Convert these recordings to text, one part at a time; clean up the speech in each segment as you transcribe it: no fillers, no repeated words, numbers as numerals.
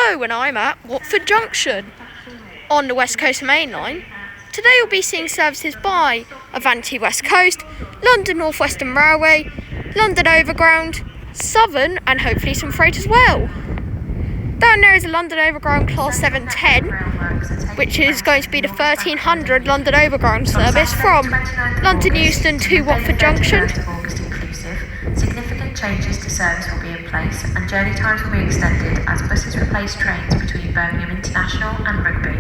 Hello, and I'm at Watford Junction on the West Coast Mainline. Today we'll be seeing services by Avanti West Coast, London Northwestern Railway, London Overground, Southern, and hopefully some freight as well. Down there is a London Overground Class 710, which is going to be the 1300 London Overground service from London Euston to Watford Junction. Significant changes to service will be in place and journey times will be extended as buses replace trains between Birmingham International and Rugby.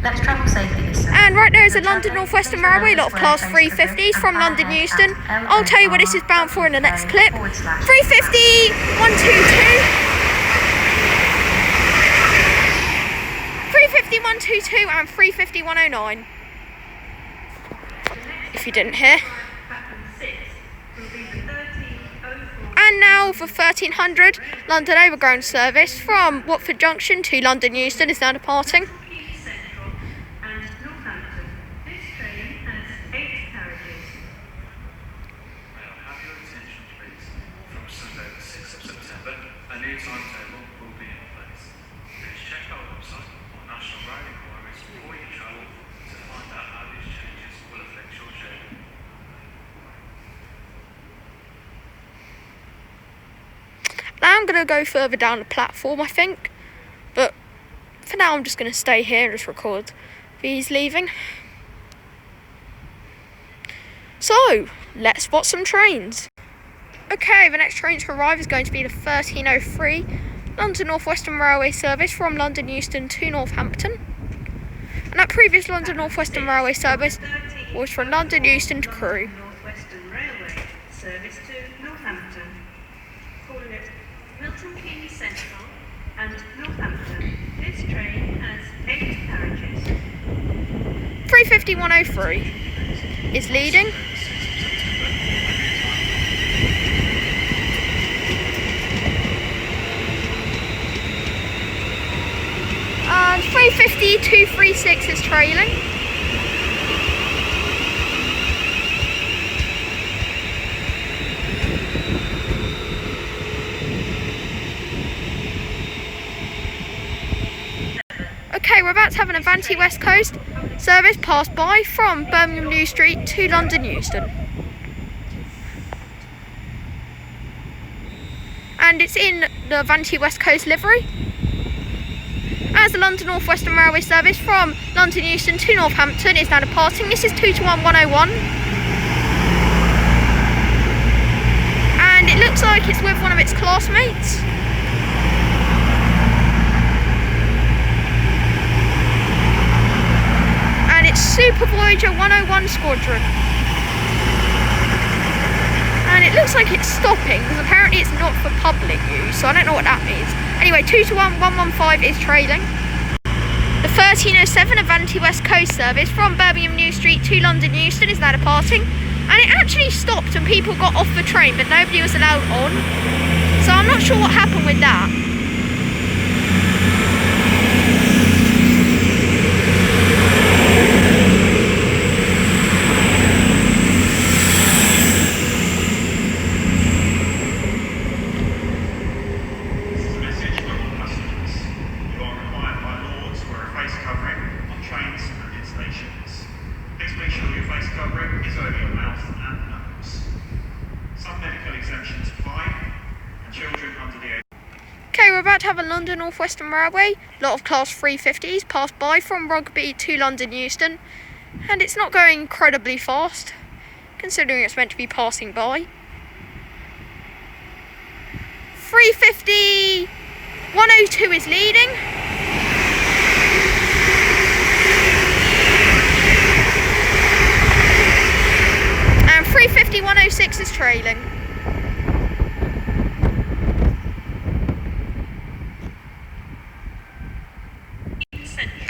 Let's travel safely this summer. And right there is a London Northwestern Railway, lot of Class 350s from London Euston. I'll tell you what this is bound for in the next clip. 350 122. 350 122 and 350 109. If you didn't hear. And now for 1300 London Overground service from Watford Junction to London Euston is now departing. Keynes and Northampton. This train has 8 carriages. May I have your attention, please? From Sunday the 6th of September, a new timetable will be in place. Please check our website or National Rail Inquiries before you travel to find out how these changes will affect your journey. Now I'm going to go further down the platform, I think. But for now I'm just going to stay here and just record these leaving. So, let's spot some trains. Okay, the next train to arrive is going to be the 1303 London Northwestern Railway service from London Euston to Northampton. And that previous London Northwestern Railway service was from London Euston to Crewe. Northwestern Railway service to Northampton. Calling it Milton, Keynes Central and Northampton. This train has 8 carriages. 350 103 is leading. And 350 236 is trailing. Okay, we're about to have an Avanti West Coast service pass by from Birmingham New Street to London Euston. And it's in the Avanti West Coast livery. As the London Northwestern Railway service from London Euston to Northampton is now departing. This is 221 101. And it looks like it's with one of its classmates. And it's Super Voyager 101 Squadron. And it looks like it's stopping because apparently it's not for public use, so I don't know what that means. Anyway, 221 115 is trailing. The 1307 Avanti West Coast service from Birmingham New Street to London Euston is now departing. And it actually stopped and people got off the train, but nobody was allowed on. So I'm not sure what happened with that. Okay, we're about to have a London Northwestern Railway, lot of Class 350s pass by from Rugby to London Euston, and it's not going incredibly fast, considering it's meant to be passing by. 350 102 is leading. And 350 106 is trailing.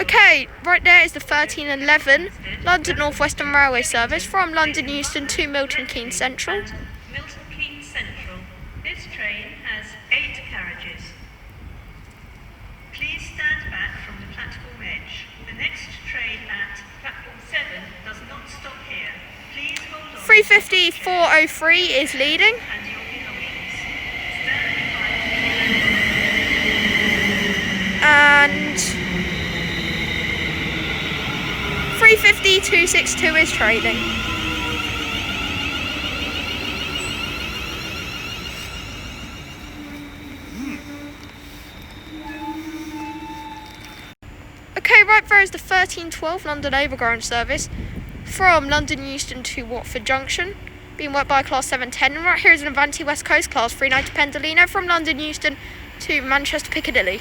Okay, right there is the 1311 London Northwestern Railway service from London Euston to Milton Keynes Central. Milton Keynes Central. This train has 8 carriages. Please stand back from the platform edge. The next train at platform 7 does not stop here. Please hold on. 350 403 is leading. And your belongings. Stand by. 350-262 is trailing. Okay, right there is the 1312 London Overground service from London Euston to Watford Junction, being worked by a Class 710. And right here is an Avanti West Coast Class 390 Piccadilly from London Euston to Manchester Piccadilly.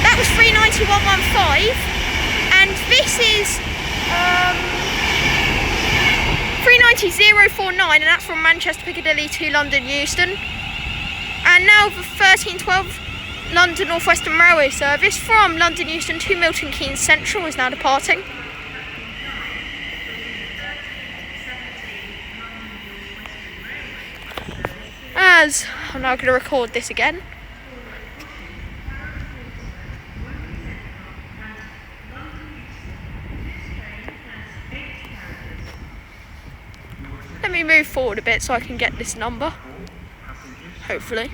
That was 39115, and this is 390.049, and that's from Manchester Piccadilly to London Euston. And now the 1312 London Northwestern Railway service from London Euston to Milton Keynes Central is now departing. As I'm now going to record this again. Let me move forward a bit so I can get this number. Hopefully.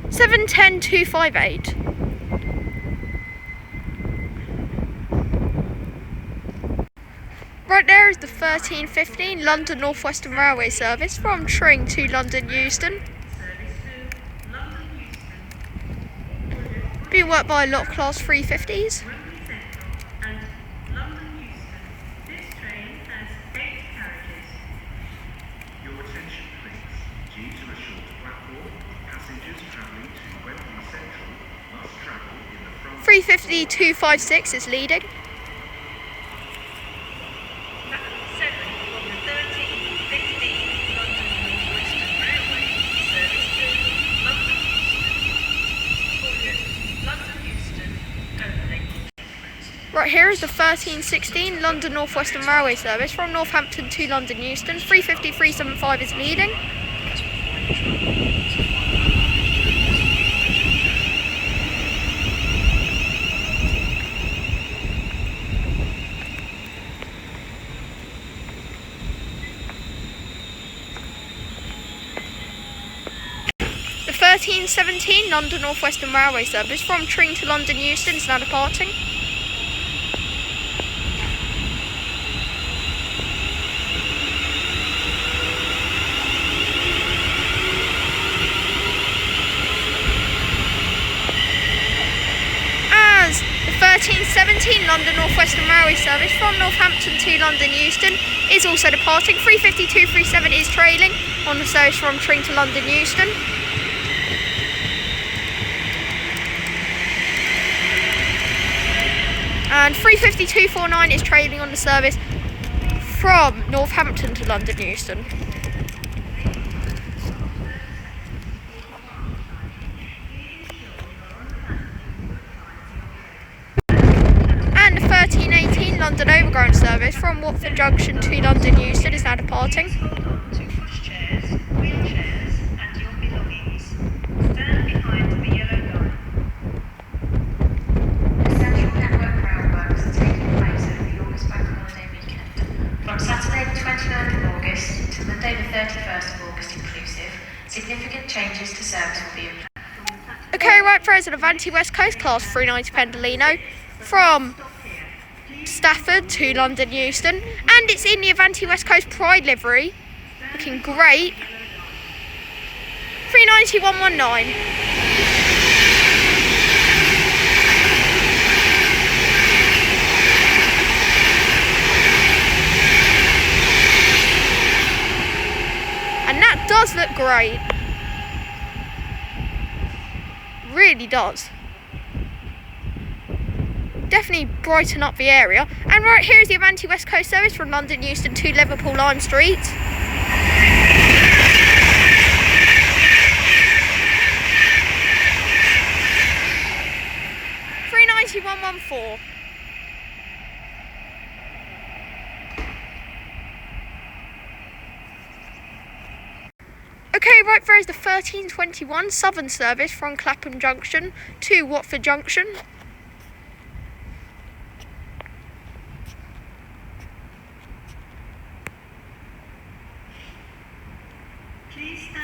710-258. Right there is the 1315 London Northwestern Railway service from Tring to London Euston, being worked by a lot of Class 350s. Your attention please. Due to a short platform, passengers travelling to Wembley Central must travel in the front. 350-256 is leading. Right here is the 1316 London Northwestern Railway service from Northampton to London Euston. 350-375 is leading. The 1317 London Northwestern Railway service from Tring to London Euston is now departing. As the 1317 London Northwestern Railway service from Northampton to London Euston is also departing. 350-237 is trailing on the service from Tring to London Euston. And 350-249 is trailing on the service from Northampton to London Euston. And the 1318 London Overground service from Watford Junction to London Euston is now departing. To pushchairs, wheelchairs, and your belongings. Stand behind the yellow line. Essential network rail works are taking place over the August bank holiday weekend. From Saturday the 29th of August to Monday the 31st of August inclusive, significant changes to service will be in place. Okay, right there is an Avanti West Coast Class 390 Piccadilly from Stafford to London Euston, and it's in the Avanti West Coast Pride livery, looking great. 390-119. And that does look great. Really does. Definitely brighten up the area. And right here is the Avanti West Coast service from London Euston to Liverpool Lime Street. $390-114. Okay, right there is the 1321 Southern service from Clapham Junction to Watford Junction.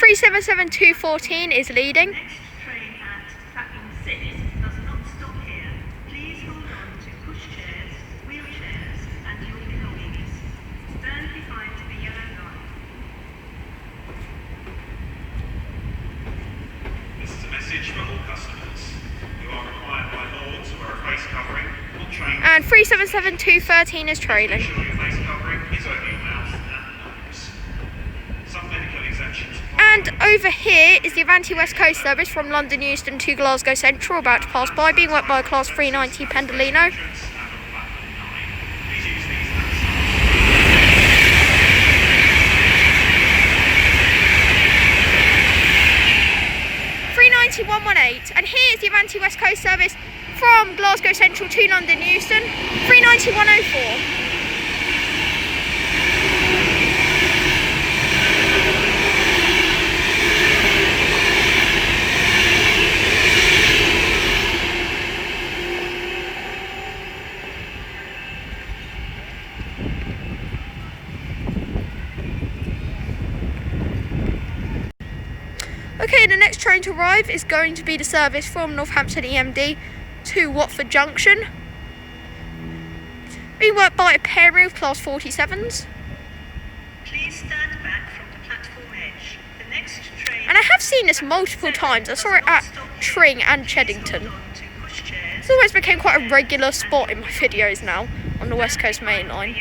377-214 is leading. Next train at Clapham 6 does not stop here. Please hold on to pushchairs, wheelchairs, and your belongings. Stand behind the yellow line. This is a message for all customers. You are required by law to wear a face covering on trains. And 377-213 is trailing. Make sure your face covering is over your mouth and nose. Some medical exemptions apply. And over here is the Avanti West Coast service from London Euston to Glasgow Central, about to pass by, being worked by a Class 390 Pendolino. Please use these apps. 390-118, and here's the Avanti West Coast service from Glasgow Central to London Euston, 390-104. Okay, the next train to arrive is going to be the service from Northampton EMD to Watford Junction, being worked by a pair of Class 47s. Please stand back from the platform edge. The next train. And I have seen this multiple times. I saw it at Tring and Cheddington. It's always became quite a regular spot in my videos now on the West Coast Mainline.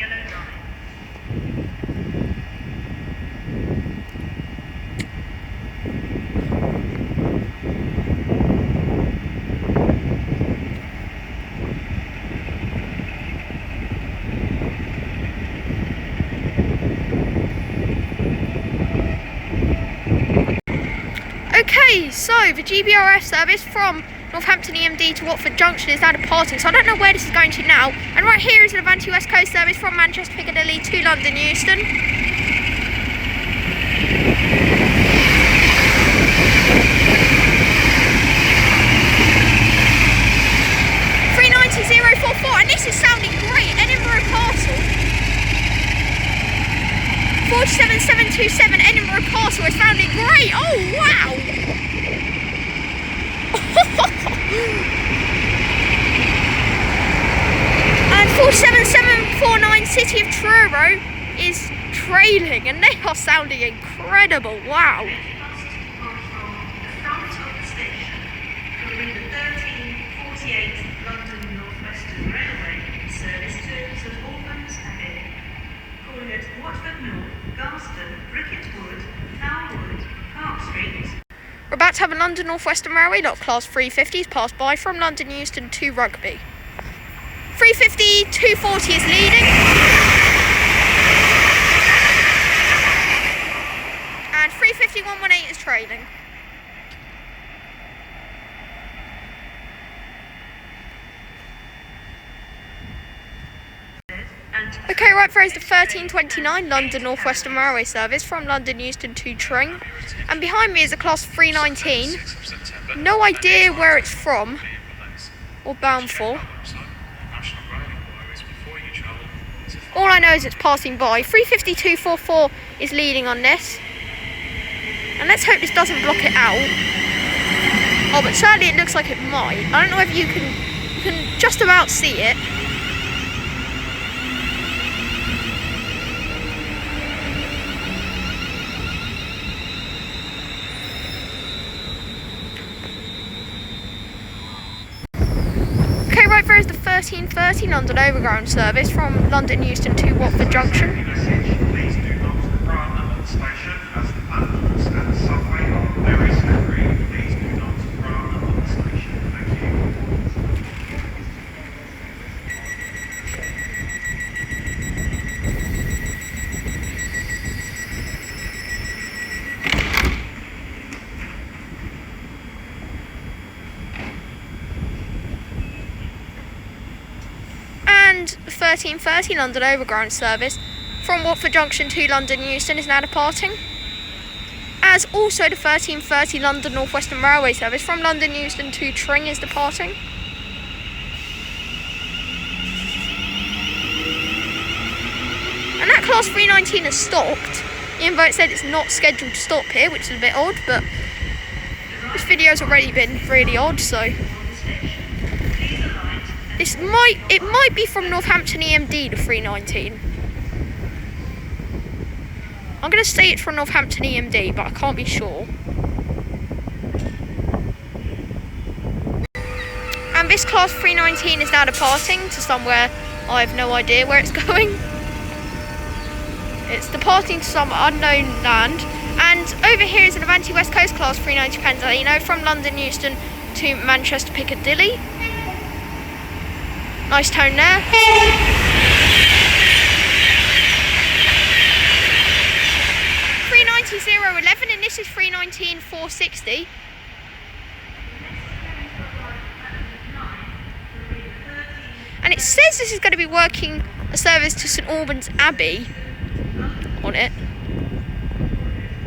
Okay, so the GBRF service from Northampton EMD to Watford Junction is now departing, so I don't know where this is going to now. And right here is an Avanti West Coast service from Manchester Piccadilly to London Euston. And this is sounding great. Edinburgh Castle. 47727 Edinburgh Castle is sounding great. Oh wow! And 47749 City of Truro is trailing, and they are sounding incredible. Wow! London Northwestern Railway service to St Albans ahead, calling at Watford North, Garston, Bricket Wood, Tower Wood, Park Street. We're about to have a London Northwestern Railway lot Class 350s pass by from London Euston to Rugby. 350-240 is leading. And 350-118 is trailing. Okay, right there is the 1329 London Northwestern Railway service from London Euston to Tring. And behind me is a Class 319. No idea where it's from or bound for. All I know is it's passing by. 350-244 is leading on this. And let's hope this doesn't block it out. Oh, but sadly it looks like it might. I don't know if you can just about see it. Right there is the 1330 London Overground service from London Euston to Watford Junction. Please do not run at the station as the platforms and the subway are very slippery. Please do not run at the station. Thank you. And the 1330 London Overground service from Watford Junction to London Euston is now departing. As also the 1330 London Northwestern Railway service from London Euston to Tring is departing. And that Class 319 has stopped. The invite said it's not scheduled to stop here, which is a bit odd, but this video's already been really odd, so it might be from Northampton EMD, the 319. I'm going to say it's from Northampton EMD, but I can't be sure. And this class 319 is now departing to somewhere I have no idea where it's going. It's departing to some unknown land. And over here is an Avanti West Coast class 390 Piccadilly from London Euston to Manchester Piccadilly. Nice tone there. 390-011, and this is 319-460. And it says this is going to be working a service to St Albans Abbey on it.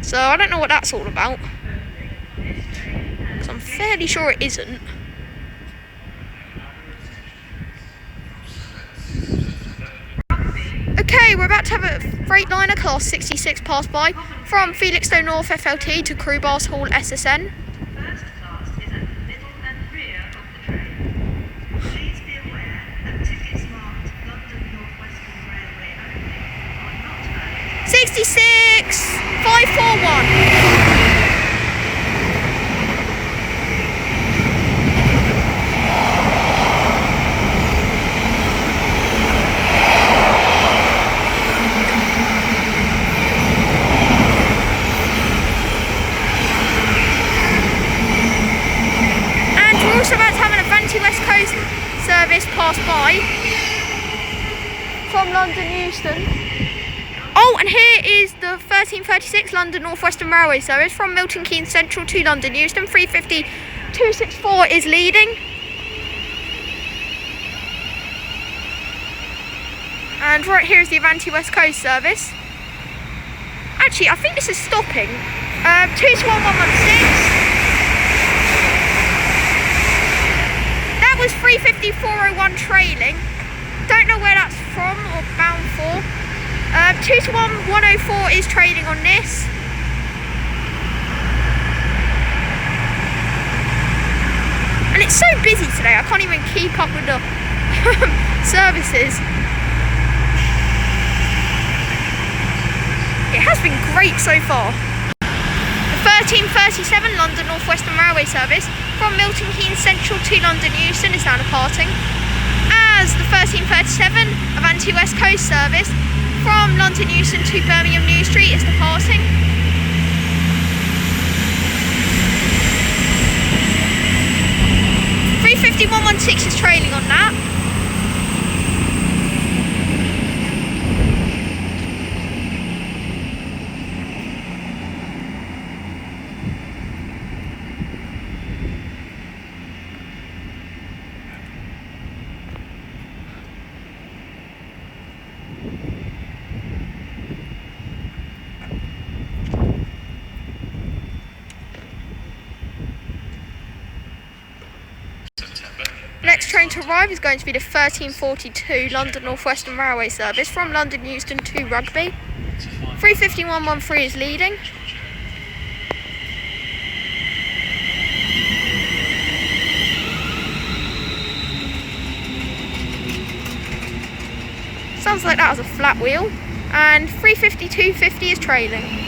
So I don't know what that's all about, because I'm fairly sure it isn't. Okay, we're about to have a Freightliner class 66 pass by from Felixstowe North FLT to Crewbars Hall SSN. First class is at the middle and rear of the train. Please be aware that tickets marked London Northwestern Railway only are not valid. 66-541. West Coast service passed by from London Euston. Oh, and here is the 1336 London Northwestern Railway service from Milton Keynes Central to London Euston. 350-264 is leading. And right here is the Avanti West Coast service. Actually, I think this is stopping. 22116. Was 350-401 trailing. Don't know where that's from or bound for. 221-104 is trailing on this. And it's so busy today, I can't even keep up with the services. It has been great so far. 1337 London Northwestern Railway service from Milton Keynes Central to London Euston is now departing, as the 1337 Avanti West Coast service from London Euston to Birmingham New Street is departing. (350-116) is trailing on that. Next train to arrive is going to be the 1342 London Northwestern Railway service from London Euston to Rugby. 350-113 is leading. Sounds like that was a flat wheel. And 350-250 is trailing.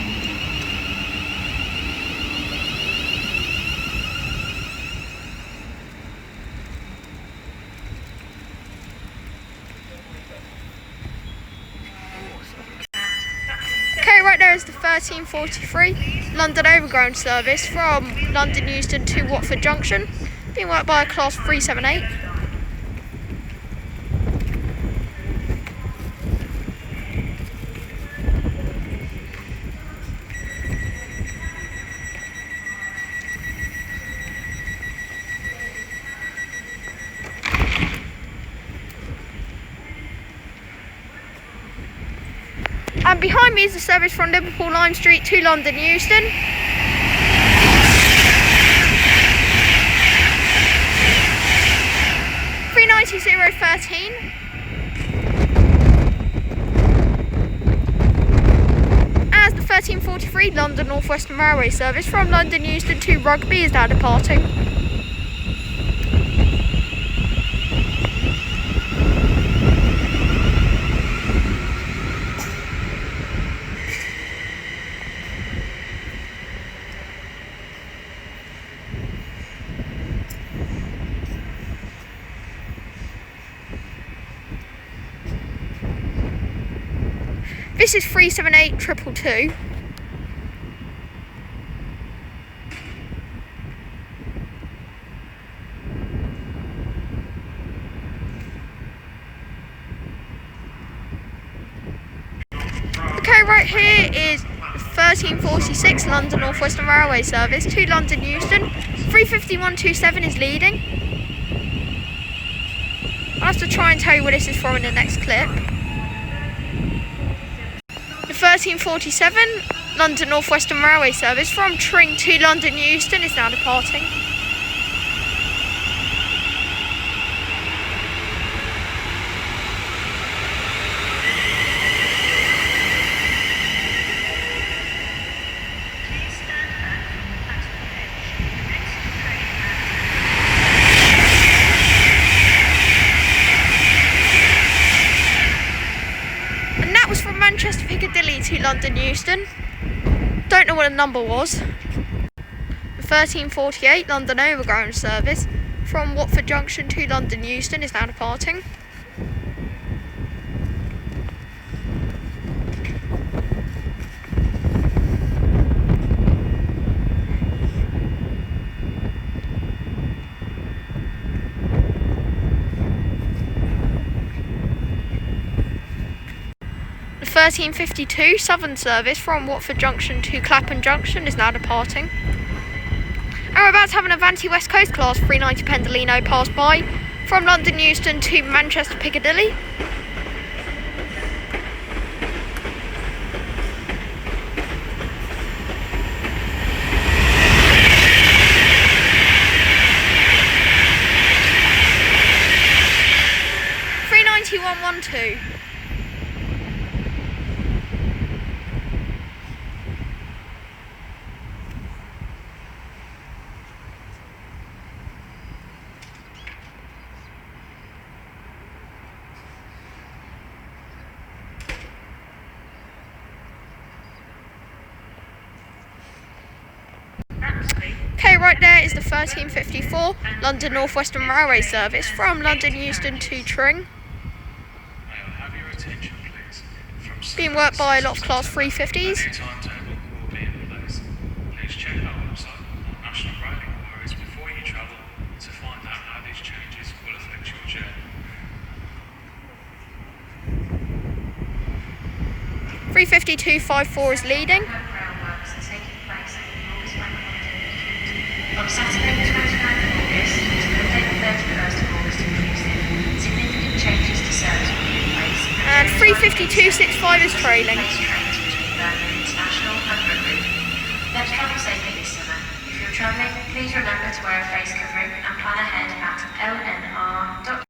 Right there is the 1343 London Overground service from London Euston to Watford Junction, being worked by a class 378. And behind me is the service from Liverpool Lime Street to London Euston. (390-013). As the 1343 London Northwestern Railway service from London Euston to Rugby is now departing. This is 378222. Okay, right here is 1346 London Northwestern Railway service to London Euston. 35127 is leading. I'll have to try and tell you where this is from in the next clip. The 1347 London Northwestern Railway service from Tring to London Euston is now departing. Please stand back from the platform edge. The next train And that was from Manchester Piccadilly to London Euston. Don't know what the number was. The 1348 London Overground service from Watford Junction to London Euston is now departing. The 1352 Southern service from Watford Junction to Clapham Junction is now departing. And we're about to have an Avanti West Coast class 390 Pendolino pass by from London Euston to Manchester Piccadilly. (39112). Okay, right there is the 1354 London Northwestern Railway service from London Euston to Tring. Being worked by a lot of Class 350s. Timetable will be in place. Please check our website on national rail inquiries before you travel to find out how these changes will affect your journey. 35254 is leading. Groundworks are taking place at the August Bank Holiday. From Saturday the 29th of August to Monday the 31st of August inclusive, significant changes to service will be in place. And 35265 is trailing. Place trains between Birmingham International and Rugby. Let's travel safely this summer. If you're travelling, please remember to wear a face covering and plan ahead at lnr.com.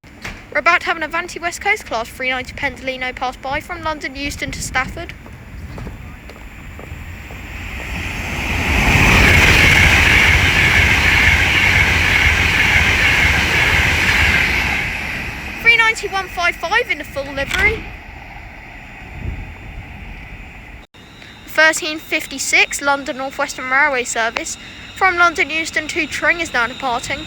We're about to have an Avanti West Coast class 390 Pendolino pass by from London Euston to Stafford. (39155 in the full livery. 1356 London Northwestern Railway service from London Euston to Tring is now departing.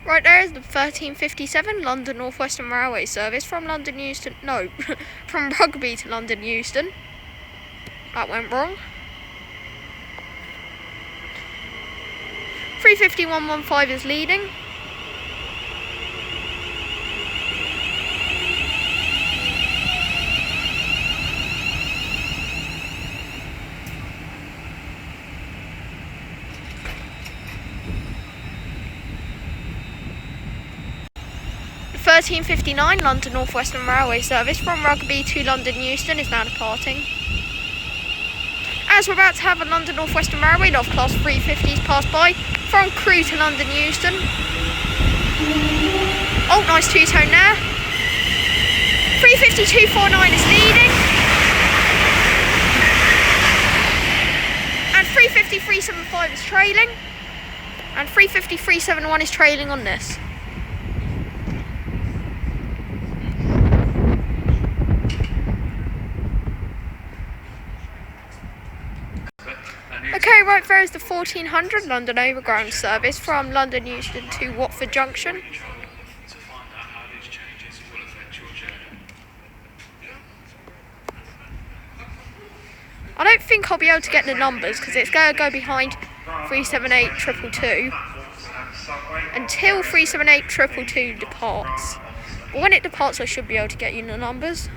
Right there is the 1357 London Northwestern Railway service from London Euston, no, from Rugby to London Euston. That went wrong. 35115 is leading. 13:59 London Northwestern Railway service from Rugby to London Euston is now departing. As we're about to have a London Northwestern Railway of class 350s pass by from Crewe to London Euston. Oh, nice two-tone there. 352.49 is leading. And 350.375 is trailing. And 350.371 is trailing on this. Okay, right there is the 1400 London Overground service from London Euston to Watford Junction. To find out how these changes will affect your journey. I don't think I'll be able to get the numbers because it's going to go behind 378-222 until 378-222 departs. But when it departs, I should be able to get you the numbers.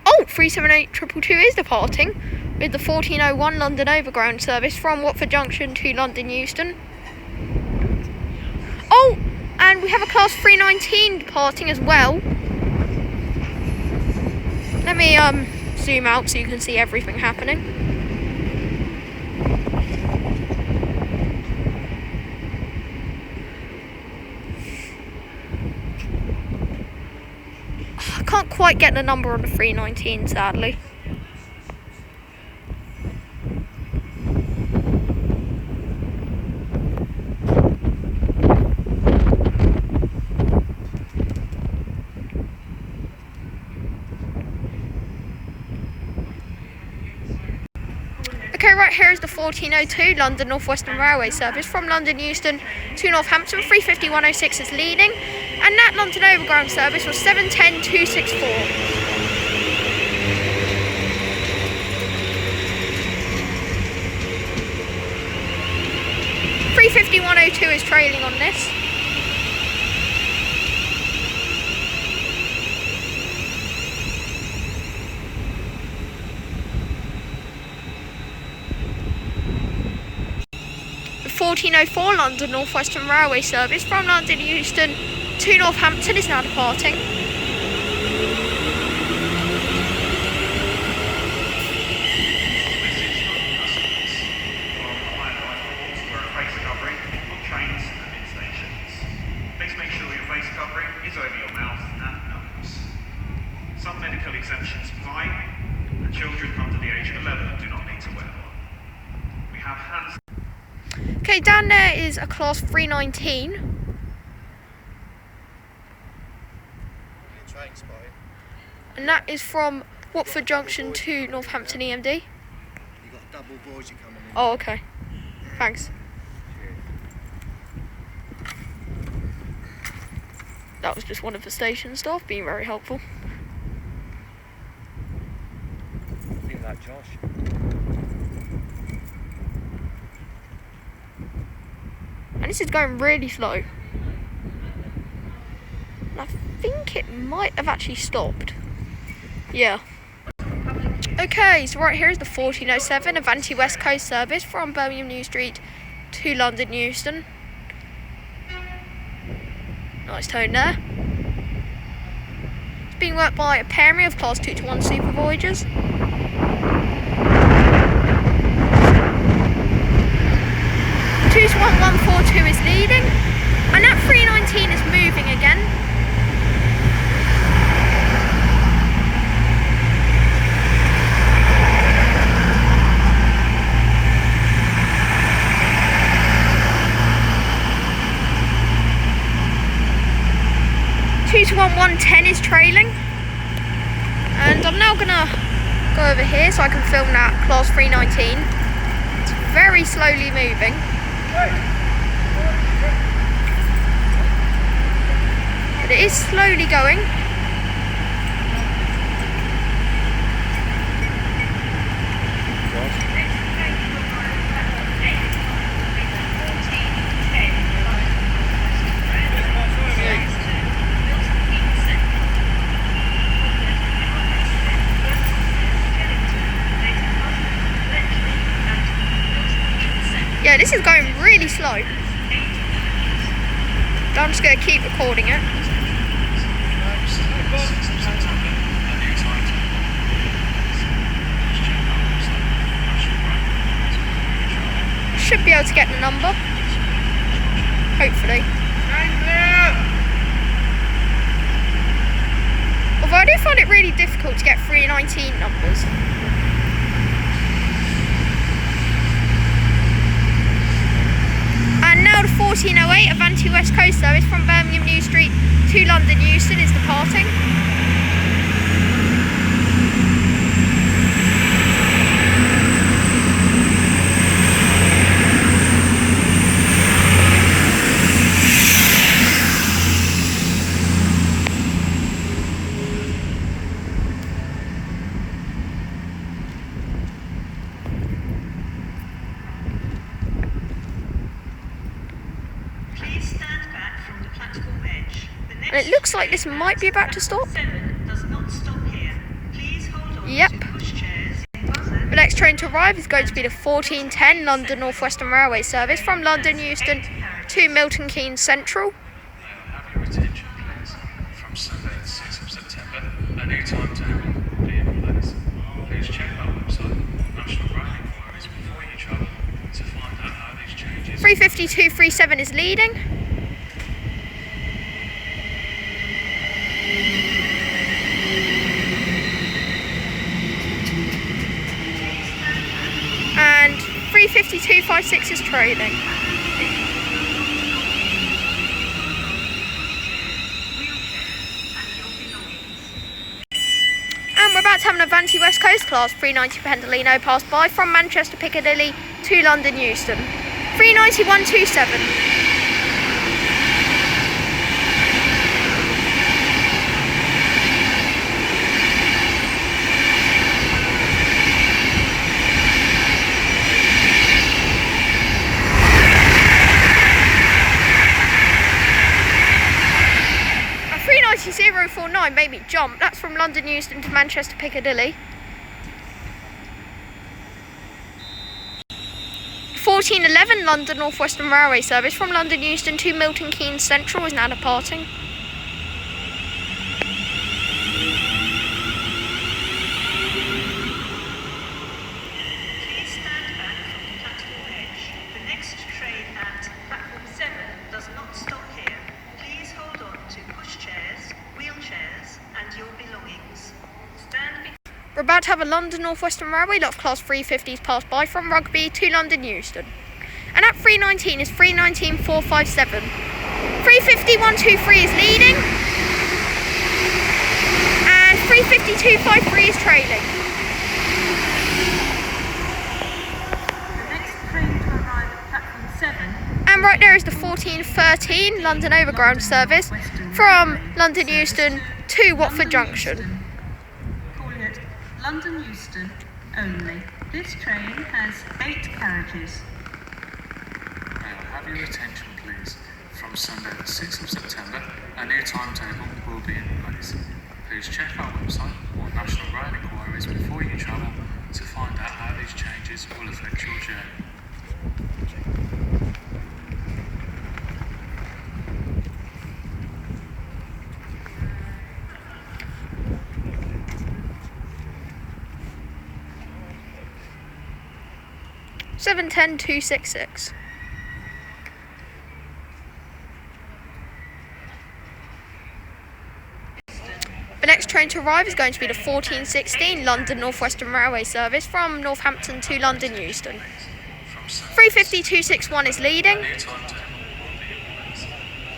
Oh, 378-222 is departing with the 1401 London Overground service from Watford Junction to London Euston. Oh, and we have a class 319 departing as well. Let me zoom out so you can see everything happening. I can't quite get the number on the 319, sadly. Okay, right here is the 1402 London Northwestern Railway service from London Euston to Northampton. 350.106 is leading, and that London Overground service was 710.264. .350.102 is trailing on this. The 1404 London Northwestern Railway service from London Euston to Northampton is now departing. Please make sure your face covering is over your mouth and nose. Some medical exemptions apply, and children under the age of 11 do not need to wear one. We have hands. Okay, down there is a class 319. And that is from Watford Junction to Northampton EMD. You got double boys you coming in. Oh, okay. Thanks. That was just one of the station staff being very helpful. I think like Josh. And this is going really slow. And I think it might have actually stopped. Yeah. Okay, so right here is the 1407 Avanti West Coast service from Birmingham New Street to London Euston. Nice tone there. It's being worked by a pairing of class 2 to 1 super voyagers. Two to 1142 is leading, and that 319 is moving again. Two to 1110 is trailing, and I'm now gonna go over here so I can film that class 319. It's very slowly moving. But it is slowly going. this is going really slow. I'm just going to keep recording it. Should be able to get the number. Hopefully. Although I do find it really difficult to get 319 numbers. And now the 1408 Avanti West Coast service from Birmingham New Street to London Euston is departing. And it looks like this might be about to stop. Yep. The next train to arrive is going to be the 1410 London Northwestern Railway service from London Euston to Milton Keynes Central. Have your attention, please. From Sunday the 6th of September, a new timetable will be in place. Please check our website or national rail inquiries before you travel to find out how these changes... 35237 is leading. And 35256 is trailing. And we're about to have an Avanti West Coast class 390 Pendolino pass by from Manchester Piccadilly to London Euston. 39127. A 390.049 made me jump. That's from London Euston to Manchester Piccadilly. 1411 London Northwestern Railway service from London Euston to Milton Keynes Central is now departing. Please stand back from the platform edge. The next train at platform 7 does not stop here. Please hold on to pushchairs, wheelchairs, and your belongings. Stand. We're about to have a London Northwestern Railway lot of class 350s pass by from Rugby to London Euston. And at 319 is 319.457. 350.123 is leading. And 352.53 is trailing. The next train to arrive at platform 7. And right there is the 1413 London Overground service from London Euston to Watford Junction. Calling it London Euston only. This train has 8 carriages. May I have your attention, please? From Sunday the 6th of September, a new timetable will be in place. Please check our website or national rail inquiries before you travel to find out how these changes will affect your journey. Seven 10-266. The next train to arrive is going to be the 1416 London Northwestern Railway service from Northampton to London Euston. 350.261 is leading. A new timetable will be in place.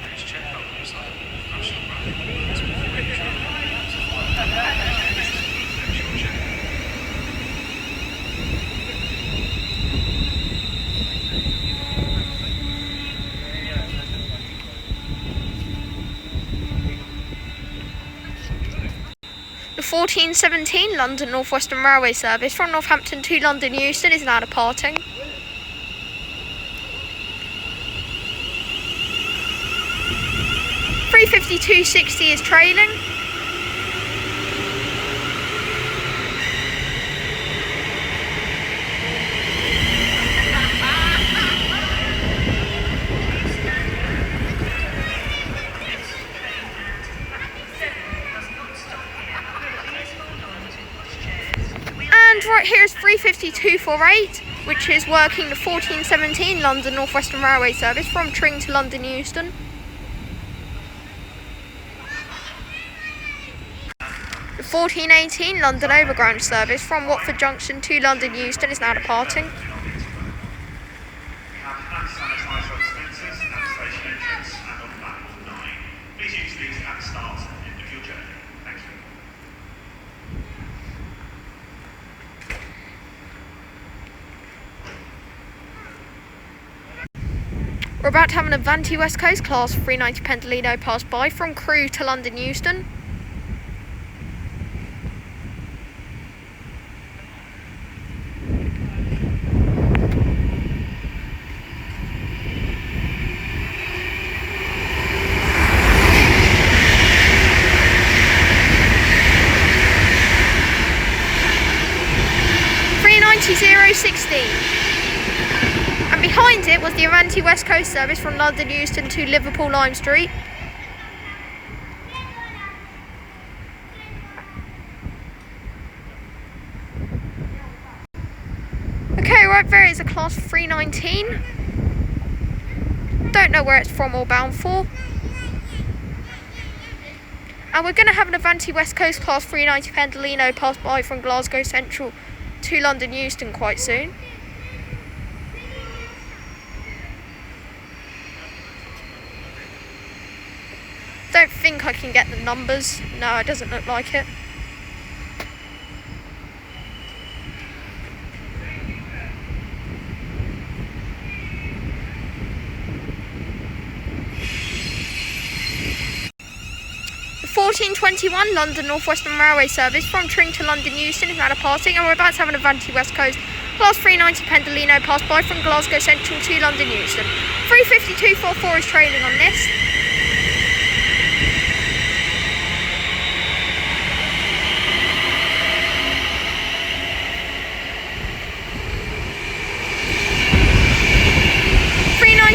Please check our website or national rail inquiries before you travel to find out how these changes will affect your journey. The 1417 London Northwestern Railway service from Northampton to London Euston is now departing. .352.60 is trailing. And right here is 35248, which is working the 1417 London Northwestern Railway service from Tring to London Euston. The 1418 London Overground service from Watford Junction to London Euston is now departing. Please use these at the start and end of your journey. Thank you. We're about to have an Avanti West Coast class 390 Piccadilly pass by from Crewe to London Euston. And behind it was the Avanti West Coast service from London Euston to Liverpool Lime Street. Okay, right there is a class 319. Don't know where it's from or bound for. And we're going to have an Avanti West Coast class 390 Pendolino pass by from Glasgow Central to London Euston quite soon. Don't think I can get the numbers. No, it doesn't look like it. The 1421 London Northwestern Railway service from Tring to London Euston is now departing, and we're about to have an Avanti West Coast class 390 Pendolino pass by from Glasgow Central to London Euston. 35244 is trailing on this.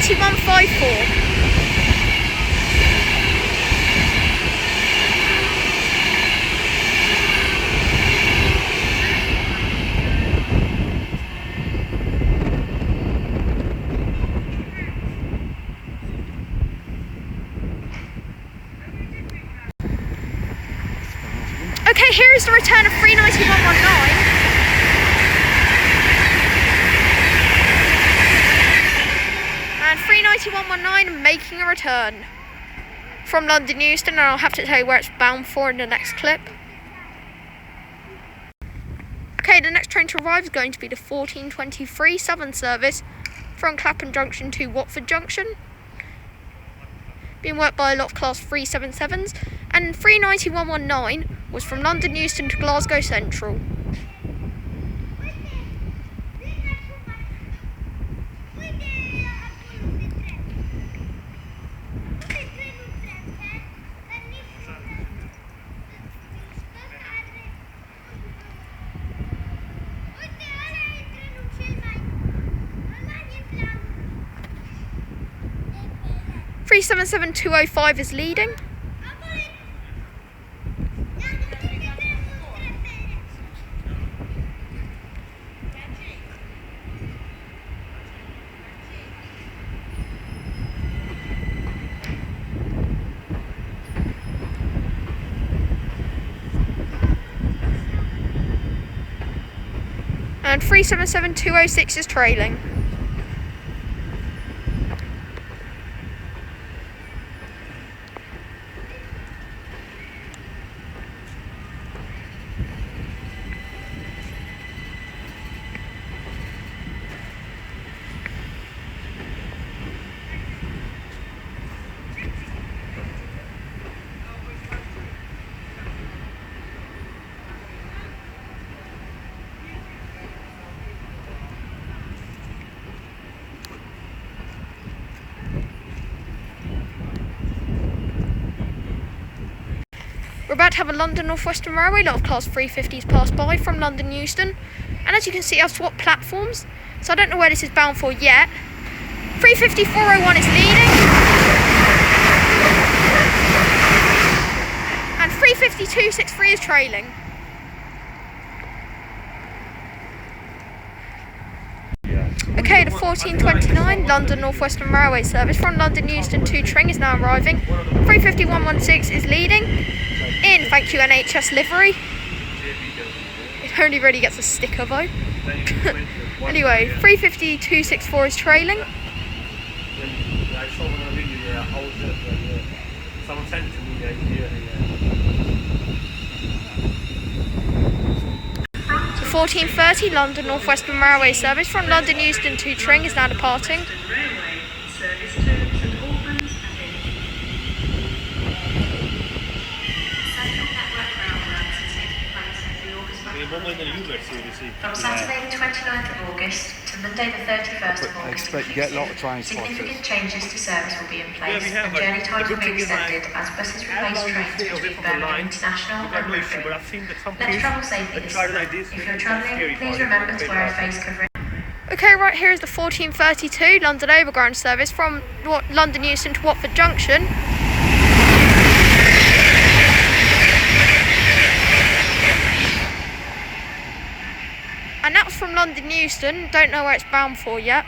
.154. Okay, here is the return of 39119. And 39119 making a return from London Euston, and I'll have to tell you where it's bound for in the next clip. Okay, the next train to arrive is going to be the 1423 Southern service from Clapham Junction to Watford Junction. Being worked by a lot of class 377s, and 39119 was from London Euston to Glasgow Central. Three 77205 is leading. And 377206 is trailing. We're about to have a London Northwestern Railway, lot of class 350s pass by from London Euston. And as you can see, I've swapped platforms, so I don't know where this is bound for yet. 35401 is leading. And 35263 is trailing. Okay, the 1429 London Northwestern Railway service from London Euston to Tring is now arriving. 35116 is leading in thank you NHS livery. It only really gets a sticker though. Anyway, 35264 is trailing. Someone sent to me the idea. The 1430 London Northwestern Railway service from London Euston to Tring is now departing. Railway service to St Albans Central network groundworks are taking place over the August From Saturday the 29th of August to Monday the 31st of August expect to get a lot of train significant spotters. changes to service will be in place Yeah, we have, and journey but times the will be good thing is, extended as buses replace trains between Birmingham International We've got and no issue, but Rugby. I've seen that some Let's kids travel safely that this try summer. like this. If you're travelling, please remember to wear a face covering. Okay, right here is the 1432 London Overground service from London Euston to Watford Junction. And that was from London Euston, don't know where it's bound for yet.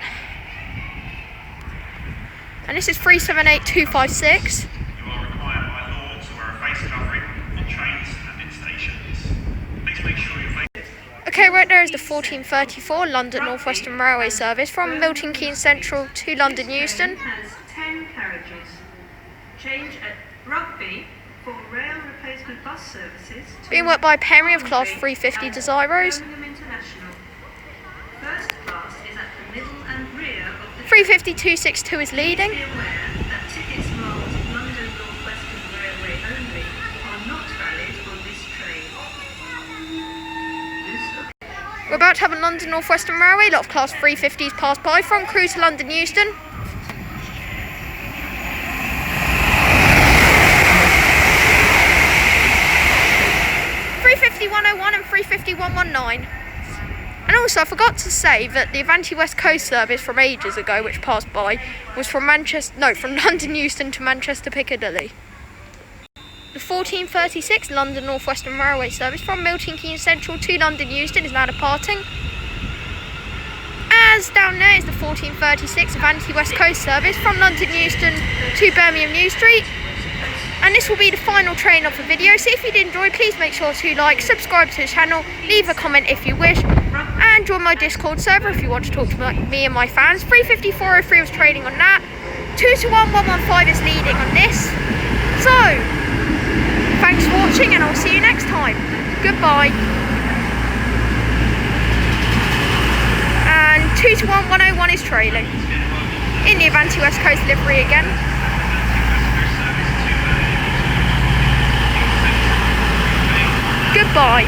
And this is 378256. You are required by law to wear a face covering on trains and in stations. Please make sure your face. Okay, right there is the 1434 London Northwestern Railway service from Milton Keynes Central to London Euston. has 10 carriages. Change at Rugby for rail replacement bus services to Being worked by a pairing of class 350 Desiros. Birmingham International. First class is at the middle and rear of the 35262 is leading. Be aware that tickets marked London Northwestern Railway only are not valid on this train. We're about to have a London Northwestern Railway, a lot of class 350s pass by from Crewe to London Euston. (350-101) and 350-119. And also I forgot to say that the Avanti West Coast service from ages ago, which passed by, was from London Euston to Manchester Piccadilly. The 1436 London Northwestern Railway service from Milton Keynes Central to London Euston is now departing. As down there is the 1436 Avanti West Coast service from London Euston to Birmingham New Street. And this will be the final train of the video, so if you did enjoy, please make sure to like, subscribe to the channel, leave a comment if you wish, and join my Discord server if you want to talk to me and my fans. 350-403 was trading on that, 2-1-115 is leading on this. So, thanks for watching and I'll see you next time. Goodbye. And 2-1-101 is trailing. In the Avanti West Coast livery again. Goodbye.